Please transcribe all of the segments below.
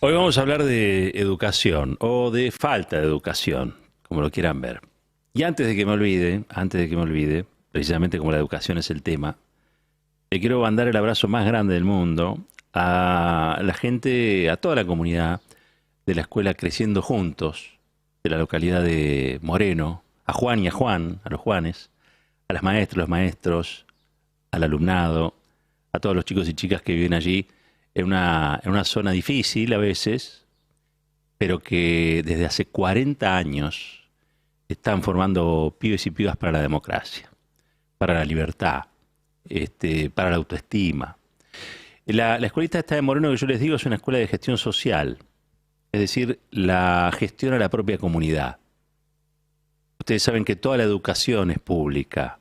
Hoy vamos a hablar de educación o de falta de educación, como lo quieran ver. Y antes de que me olvide, precisamente como la educación es el tema, le quiero mandar el abrazo más grande del mundo a la gente, a toda la comunidad de la escuela Creciendo Juntos, de la localidad de Moreno, a Juan y a Juan, a los Juanes, a las maestras, los maestros, al alumnado, a todos los chicos y chicas que viven allí en una zona difícil a veces, pero que desde hace 40 años están formando pibes y pibas para la democracia, para la libertad, para la autoestima. La escuelita esta de Moreno que yo les digo es una escuela de gestión social, es decir, la gestiona la propia comunidad. Ustedes saben que toda la educación es pública.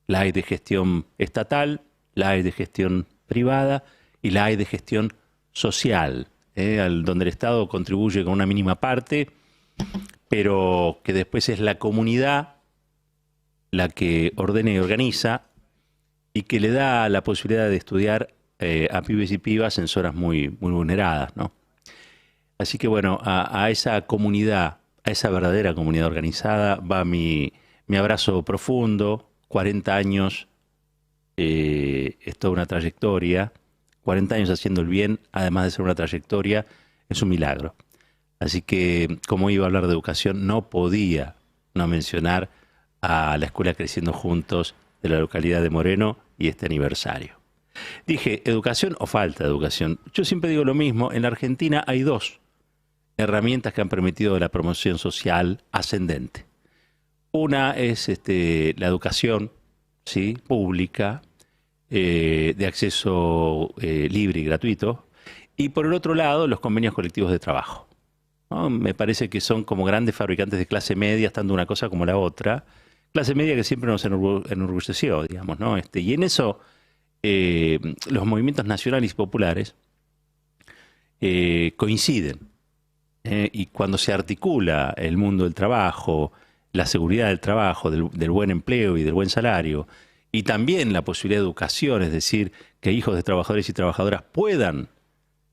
La hay de gestión estatal, la hay de gestión privada y la hay de gestión social, donde el Estado contribuye con una mínima parte, pero que después es la comunidad la que ordena y organiza y que le da la posibilidad de estudiar a pibes y pibas en zonas muy, muy vulneradas, ¿no? Así que bueno, a esa comunidad, a esa verdadera comunidad organizada, va mi abrazo profundo. 40 años es toda una trayectoria. 40 años haciendo el bien, además de ser una trayectoria, es un milagro. Así que, como iba a hablar de educación, no podía no mencionar a la Escuela Creciendo Juntos de la localidad de Moreno y este aniversario. Dije, ¿educación o falta de educación? Yo siempre digo lo mismo, en la Argentina hay dos herramientas que han permitido la promoción social ascendente. Una es la educación, ¿sí?, pública, de acceso libre y gratuito, y por el otro lado los convenios colectivos de trabajo, ¿no? Me parece que son como grandes fabricantes de clase media, tanto una cosa como la otra, clase media que siempre nos enorgulleció, digamos, ¿no? Y en eso los movimientos nacionales y populares coinciden, y cuando se articula el mundo del trabajo, la seguridad del trabajo, del buen empleo y del buen salario, y también la posibilidad de educación, es decir, que hijos de trabajadores y trabajadoras puedan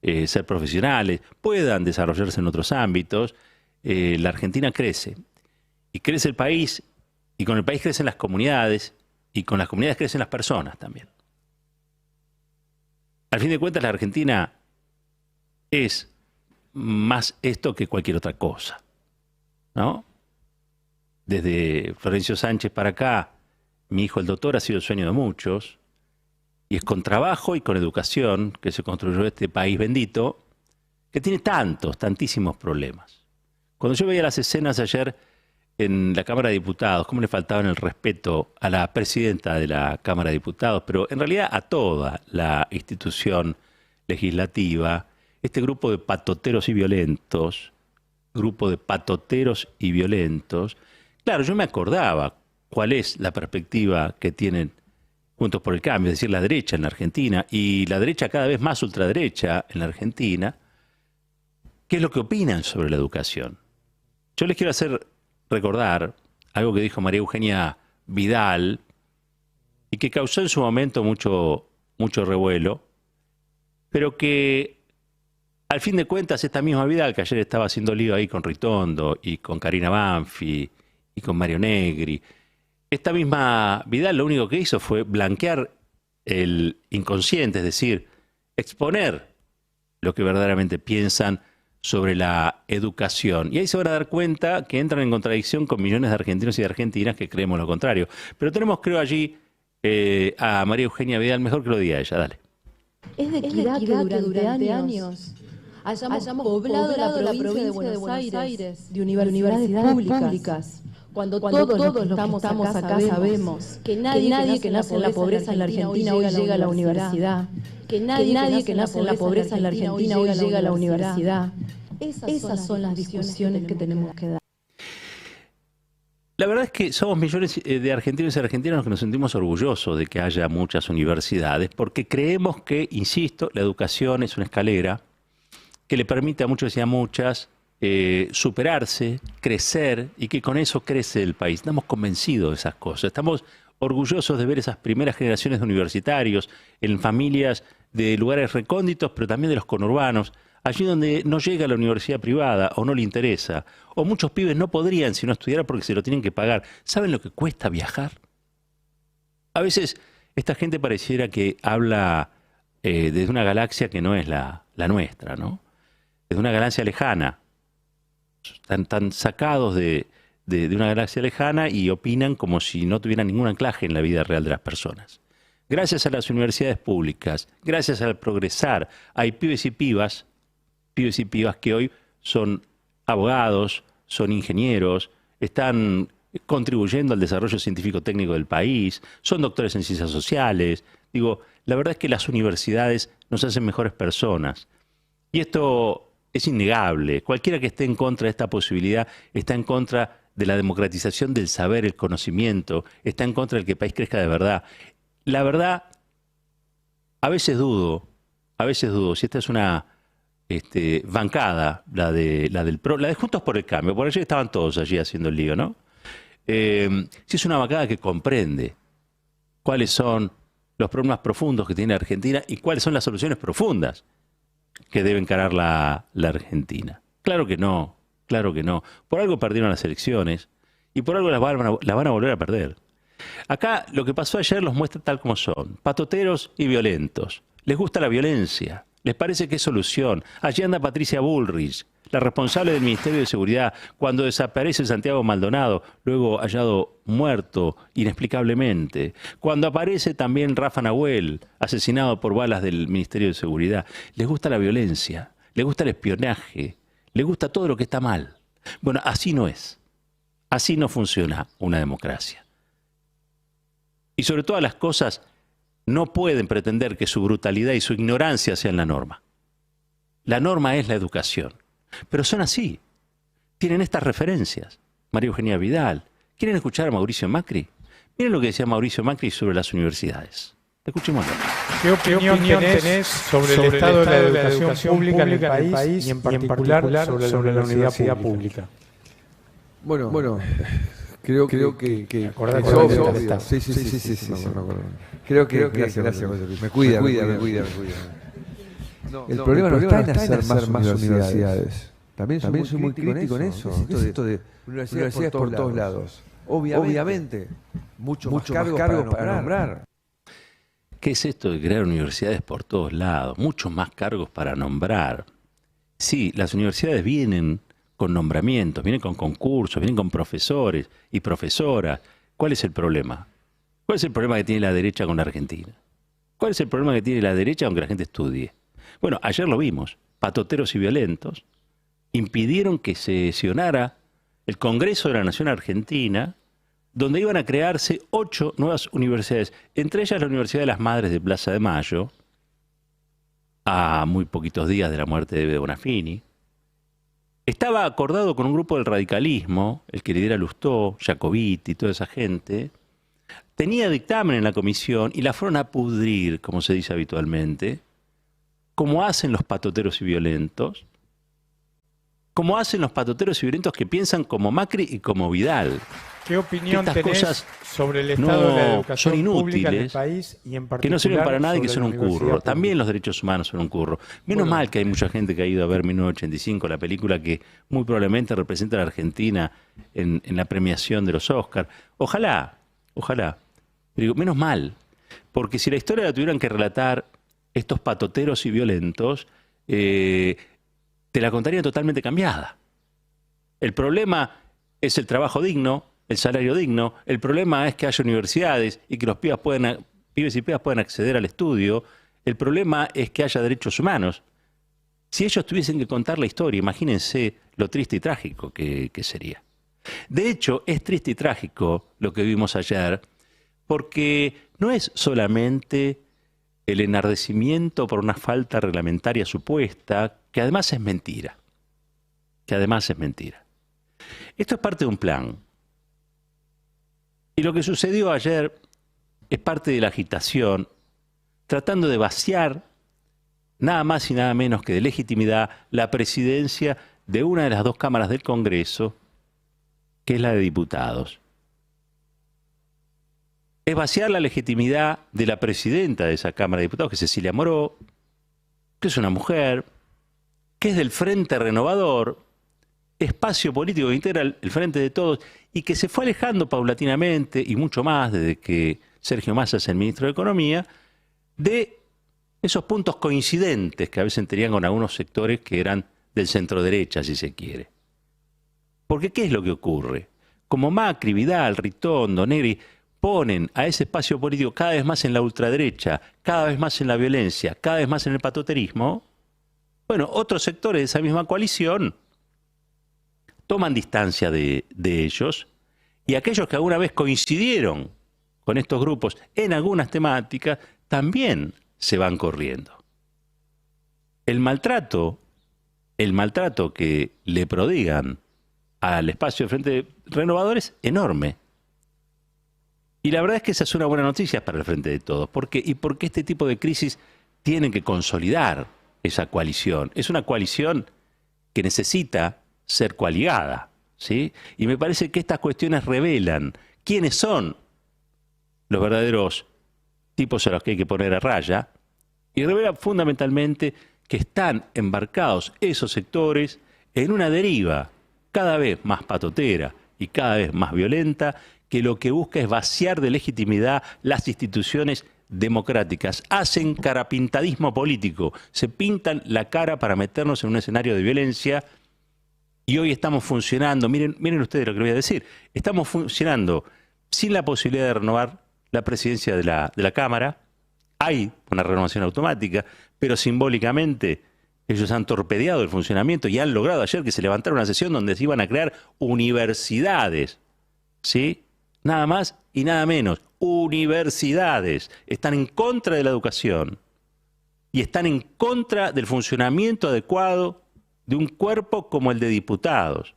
ser profesionales, puedan desarrollarse en otros ámbitos, la Argentina crece. Y crece el país, y con el país crecen las comunidades, y con las comunidades crecen las personas también. Al fin de cuentas, la Argentina es más esto que cualquier otra cosa, ¿no? Desde Florencio Sánchez para acá, mi hijo el doctor ha sido el sueño de muchos, y es con trabajo y con educación que se construyó este país bendito, que tiene tantísimos problemas. Cuando yo veía las escenas ayer en la Cámara de Diputados, cómo le faltaban el respeto a la presidenta de la Cámara de Diputados, pero en realidad a toda la institución legislativa, este grupo de patoteros y violentos, claro, yo me acordaba cuál es la perspectiva que tienen Juntos por el Cambio, es decir, la derecha en la Argentina, y la derecha cada vez más ultraderecha en la Argentina, qué es lo que opinan sobre la educación. Yo les quiero hacer recordar algo que dijo María Eugenia Vidal y que causó en su momento mucho revuelo, pero que al fin de cuentas esta misma Vidal, que ayer estaba haciendo lío ahí con Ritondo y con Karina Banfi y con Mario Negri, esta misma Vidal lo único que hizo fue blanquear el inconsciente, es decir, exponer lo que verdaderamente piensan sobre la educación. Y ahí se van a dar cuenta que entran en contradicción con millones de argentinos y de argentinas que creemos lo contrario. Pero tenemos, creo, allí a María Eugenia Vidal, mejor que lo diga ella, dale. Es de equidad que durante años hayamos poblado la provincia de Buenos Aires de universidades públicas. Cuando todos los que estamos acá sabemos que nadie que nace en la pobreza en la Argentina hoy llega a la universidad, que nadie que nace en la pobreza en la Argentina hoy llega a la universidad. Esas son las discusiones que tenemos que dar. La verdad es que somos millones de argentinos y argentinas los que nos sentimos orgullosos de que haya muchas universidades, porque creemos que, insisto, la educación es una escalera que le permite a muchos y a muchas superarse, crecer, y que con eso crece el país. Estamos convencidos de esas cosas. Estamos orgullosos de ver esas primeras generaciones de universitarios en familias de lugares recónditos, pero también de los conurbanos, allí donde no llega a la universidad privada o no le interesa, o muchos pibes no podrían si no estudiara porque se lo tienen que pagar. ¿Saben lo que cuesta viajar? A veces esta gente pareciera que habla desde una galaxia que no es la nuestra, ¿no? Desde una galaxia lejana. Están sacados de una galaxia lejana y opinan como si no tuvieran ningún anclaje en la vida real de las personas. Gracias a las universidades públicas, gracias al progresar, hay pibes y pibas que hoy son abogados, son ingenieros, están contribuyendo al desarrollo científico-técnico del país, son doctores en ciencias sociales. Digo, la verdad es que las universidades nos hacen mejores personas. Y esto es innegable. Cualquiera que esté en contra de esta posibilidad está en contra de la democratización del saber, el conocimiento, está en contra del que el país crezca de verdad. La verdad, a veces dudo si esta es una bancada, la de Juntos por el Cambio, por allí estaban todos allí haciendo el lío, ¿no? Si es una bancada que comprende cuáles son los problemas profundos que tiene Argentina y cuáles son las soluciones profundas que debe encarar la Argentina. Claro que no, claro que no. Por algo perdieron las elecciones y por algo las van a volver a perder. Acá lo que pasó ayer los muestra tal como son, patoteros y violentos. Les gusta la violencia, les parece que es solución. Allí anda Patricia Bullrich, la responsable del Ministerio de Seguridad, cuando desaparece Santiago Maldonado, luego hallado muerto inexplicablemente. Cuando aparece también Rafa Nahuel, asesinado por balas del Ministerio de Seguridad. Les gusta la violencia, les gusta el espionaje, les gusta todo lo que está mal. Bueno, así no es. Así no funciona una democracia. Y sobre todas las cosas, no pueden pretender que su brutalidad y su ignorancia sean la norma. La norma es la educación. Pero son así. Tienen estas referencias. María Eugenia Vidal. ¿Quieren escuchar a Mauricio Macri? Miren lo que decía Mauricio Macri sobre las universidades. Escuchémoslo. ¿Qué opinión tenés sobre el estado de la educación pública en el país y en particular sobre la universidad pública? Bueno, creo que es obvio. Sí. Creo que gracias. Me cuida. No, el problema no está en hacer más universidades. También soy muy crítico en eso. Esto de universidades por todos lados. Obviamente, muchos más cargos para nombrar. ¿Qué es esto de crear universidades por todos lados? Muchos más cargos para nombrar. Sí, las universidades vienen con nombramientos, vienen con concursos, vienen con profesores y profesoras. ¿Cuál es el problema? ¿Cuál es el problema que tiene la derecha con la Argentina? ¿Cuál es el problema que tiene la derecha con que la gente estudie? Bueno, ayer lo vimos. Patoteros y violentos impidieron que se sesionara el Congreso de la Nación Argentina, donde iban a crearse 8 nuevas universidades, entre ellas la Universidad de las Madres de Plaza de Mayo, a muy poquitos días de la muerte de Bonafini. Estaba acordado con un grupo del radicalismo, el que lidera Lustó, Jacobiti y toda esa gente. Tenía dictamen en la comisión y la fueron a pudrir, como se dice habitualmente, como hacen los patoteros y violentos, como hacen los patoteros y violentos que piensan como Macri y como Vidal. ¿Qué opinión estas tenés cosas sobre el estado de la educación son pública en el inútiles, país y en particular que no sirven para nada y que sobre son la un curro? universidad También pública? los derechos humanos son un curro. Menos mal que hay mucha gente que ha ido a ver 1985, la película que muy probablemente representa a la Argentina en la premiación de los Oscars. Ojalá. Pero digo, menos mal, porque si la historia la tuvieran que relatar estos patoteros y violentos, te la contaría totalmente cambiada. El problema es el trabajo digno, el salario digno. El problema es que haya universidades y que los pibes y pibas puedan acceder al estudio. El problema es que haya derechos humanos. Si ellos tuviesen que contar la historia, imagínense lo triste y trágico que sería. De hecho, es triste y trágico lo que vimos ayer, porque no es solamente el enardecimiento por una falta reglamentaria supuesta, que además es mentira. Esto es parte de un plan. Y lo que sucedió ayer es parte de la agitación, tratando de vaciar nada más y nada menos que de legitimidad la presidencia de una de las 2 cámaras del Congreso, que es la de diputados. Es vaciar la legitimidad de la presidenta de esa Cámara de Diputados, que es Cecilia Moró, que es una mujer que es del Frente Renovador, espacio político que integra el Frente de Todos y que se fue alejando paulatinamente y mucho más desde que Sergio Massa es el ministro de Economía, de esos puntos coincidentes que a veces tenían con algunos sectores que eran del centro derecha, si se quiere. Porque ¿qué es lo que ocurre? Como Macri, Vidal, Ritondo, Negri ponen a ese espacio político cada vez más en la ultraderecha, cada vez más en la violencia, cada vez más en el patoterismo, bueno, otros sectores de esa misma coalición toman distancia de ellos, y aquellos que alguna vez coincidieron con estos grupos en algunas temáticas también se van corriendo. El maltrato que le prodigan al espacio de Frente Renovador es enorme. Y la verdad es que esa es una buena noticia para el Frente de Todos. ¿Por qué? Y porque este tipo de crisis tienen que consolidar esa coalición. Es una coalición que necesita ser coaligada, ¿sí? Y me parece que estas cuestiones revelan quiénes son los verdaderos tipos a los que hay que poner a raya, y revelan fundamentalmente que están embarcados esos sectores en una deriva cada vez más patotera y cada vez más violenta, que lo que busca es vaciar de legitimidad las instituciones democráticas. Hacen carapintadismo político, se pintan la cara para meternos en un escenario de violencia. Y hoy estamos funcionando, miren ustedes lo que les voy a decir, estamos funcionando sin la posibilidad de renovar la presidencia de la Cámara. Hay una renovación automática, pero simbólicamente ellos han torpedeado el funcionamiento y han logrado ayer que se levantara una sesión donde se iban a crear universidades, ¿sí? Nada más y nada menos, universidades. Están en contra de la educación y están en contra del funcionamiento adecuado de un cuerpo como el de diputados,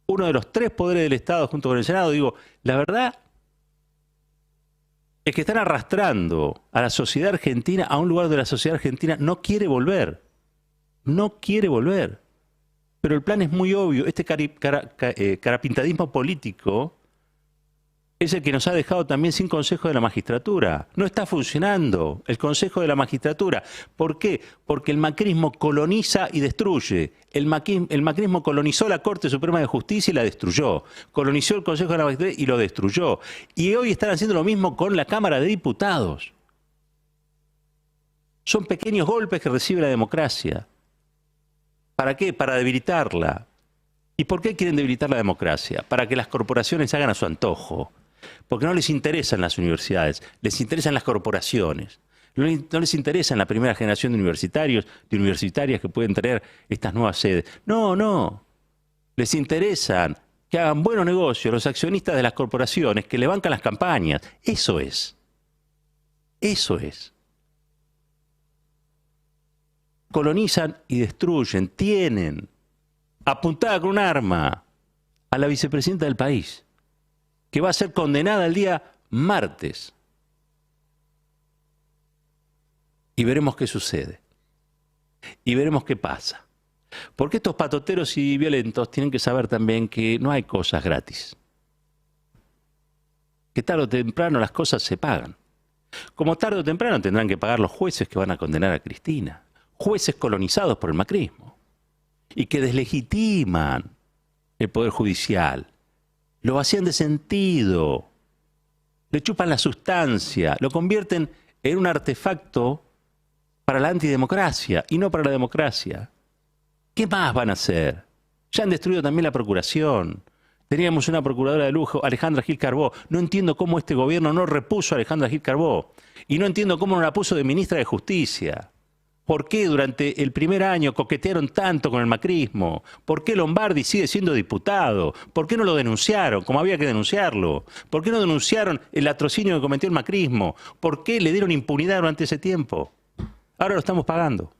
uno de los 3 poderes del Estado junto con el Senado. Digo, la verdad es que están arrastrando a la sociedad argentina a un lugar donde la sociedad argentina no quiere volver. No quiere volver. Pero el plan es muy obvio. Este carapintadismo político es el que nos ha dejado también sin Consejo de la Magistratura. No está funcionando el Consejo de la Magistratura. ¿Por qué? Porque el macrismo coloniza y destruye. El macrismo colonizó la Corte Suprema de Justicia y la destruyó. Colonizó el Consejo de la Magistratura y lo destruyó. Y hoy están haciendo lo mismo con la Cámara de Diputados. Son pequeños golpes que recibe la democracia. ¿Para qué? Para debilitarla. ¿Y por qué quieren debilitar la democracia? Para que las corporaciones hagan a su antojo. Porque no les interesan las universidades, les interesan las corporaciones. No les interesa la primera generación de universitarios, de universitarias que pueden traer estas nuevas sedes. No, no. Les interesan que hagan buenos negocios los accionistas de las corporaciones, que le bancan las campañas. Eso es. Eso es. Colonizan y destruyen, tienen apuntada con un arma a la vicepresidenta del país, que va a ser condenada el día martes. Y veremos qué sucede. Y veremos qué pasa. Porque estos patoteros y violentos tienen que saber también que no hay cosas gratis. Que tarde o temprano las cosas se pagan. Como tarde o temprano tendrán que pagar los jueces que van a condenar a Cristina. Jueces colonizados por el macrismo. Y que deslegitiman el Poder Judicial. Lo vacían de sentido, le chupan la sustancia, lo convierten en un artefacto para la antidemocracia y no para la democracia. ¿Qué más van a hacer? Ya han destruido también la procuración. Teníamos una procuradora de lujo, Alejandra Gil Carbó. No entiendo cómo este gobierno no repuso a Alejandra Gil Carbó. Y no entiendo cómo no la puso de ministra de Justicia. ¿Por qué durante el primer año coquetearon tanto con el macrismo? ¿Por qué Lombardi sigue siendo diputado? ¿Por qué no lo denunciaron como había que denunciarlo? ¿Por qué no denunciaron el latrocinio que cometió el macrismo? ¿Por qué le dieron impunidad durante ese tiempo? Ahora lo estamos pagando.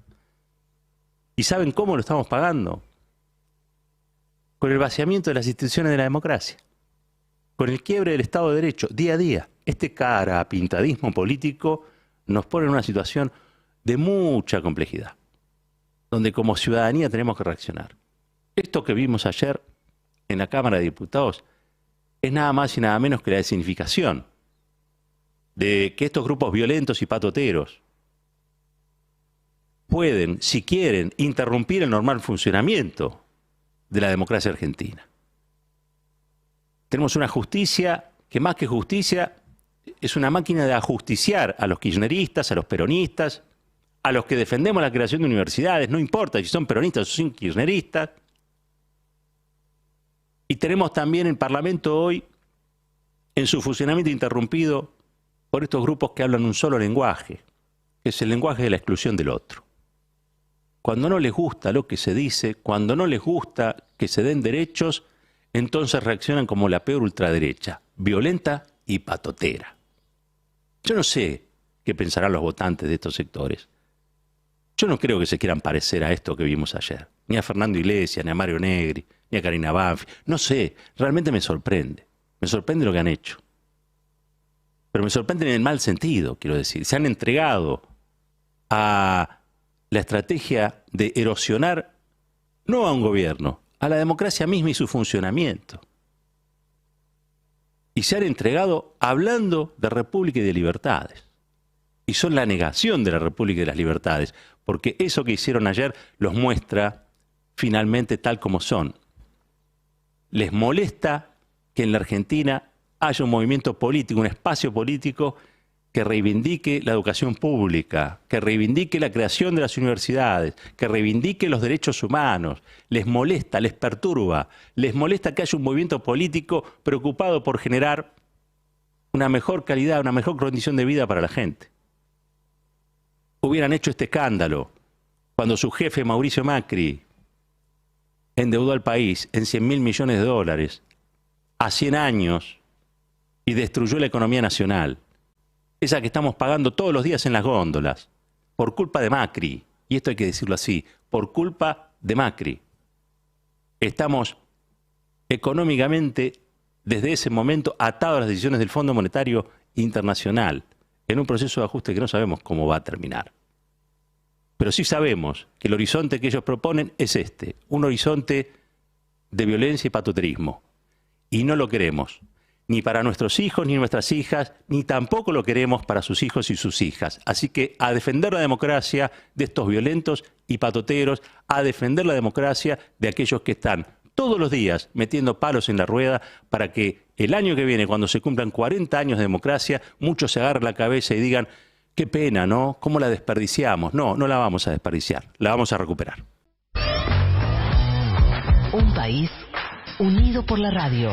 ¿Y saben cómo lo estamos pagando? Con el vaciamiento de las instituciones de la democracia. Con el quiebre del Estado de Derecho, día a día. Este carapintadismo político nos pone en una situación de mucha complejidad, donde como ciudadanía tenemos que reaccionar. Esto que vimos ayer en la Cámara de Diputados es nada más y nada menos que la designificación de que estos grupos violentos y patoteros pueden, si quieren, interrumpir el normal funcionamiento de la democracia argentina. Tenemos una justicia que más que justicia es una máquina de ajusticiar a los kirchneristas, a los peronistas, a los que defendemos la creación de universidades, no importa si son peronistas o son kirchneristas. Y tenemos también el Parlamento hoy en su funcionamiento interrumpido por estos grupos que hablan un solo lenguaje, que es el lenguaje de la exclusión del otro. Cuando no les gusta lo que se dice, cuando no les gusta que se den derechos, entonces reaccionan como la peor ultraderecha, violenta y patotera. Yo no sé qué pensarán los votantes de estos sectores. Yo no creo que se quieran parecer a esto que vimos ayer, ni a Fernando Iglesias, ni a Mario Negri, ni a Karina Banfi. No sé, realmente me sorprende lo que han hecho. Pero me sorprende en el mal sentido, quiero decir. Se han entregado a la estrategia de erosionar, no a un gobierno, a la democracia misma y su funcionamiento. Y se han entregado hablando de república y de libertades. Y son la negación de la república y de las libertades, porque eso que hicieron ayer los muestra finalmente tal como son. Les molesta que en la Argentina haya un movimiento político, un espacio político que reivindique la educación pública, que reivindique la creación de las universidades, que reivindique los derechos humanos. Les molesta, les perturba, les molesta que haya un movimiento político preocupado por generar una mejor calidad, una mejor condición de vida para la gente. Hubieran hecho este escándalo cuando su jefe Mauricio Macri endeudó al país en 100.000 millones de dólares a 100 años y destruyó la economía nacional. Esa que estamos pagando todos los días en las góndolas, por culpa de Macri, y esto hay que decirlo así, por culpa de Macri. Estamos económicamente, desde ese momento, atados a las decisiones del Fondo Monetario Internacional, en un proceso de ajuste que no sabemos cómo va a terminar. Pero sí sabemos que el horizonte que ellos proponen es este, un horizonte de violencia y patoterismo. Y no lo queremos. Ni para nuestros hijos ni nuestras hijas, ni tampoco lo queremos para sus hijos y sus hijas. Así que a defender la democracia de estos violentos y patoteros, a defender la democracia de aquellos que están todos los días metiendo palos en la rueda para que el año que viene, cuando se cumplan 40 años de democracia, muchos se agarren la cabeza y digan, qué pena, ¿no? ¿Cómo la desperdiciamos? No, no la vamos a desperdiciar, la vamos a recuperar. Un país unido por la radio.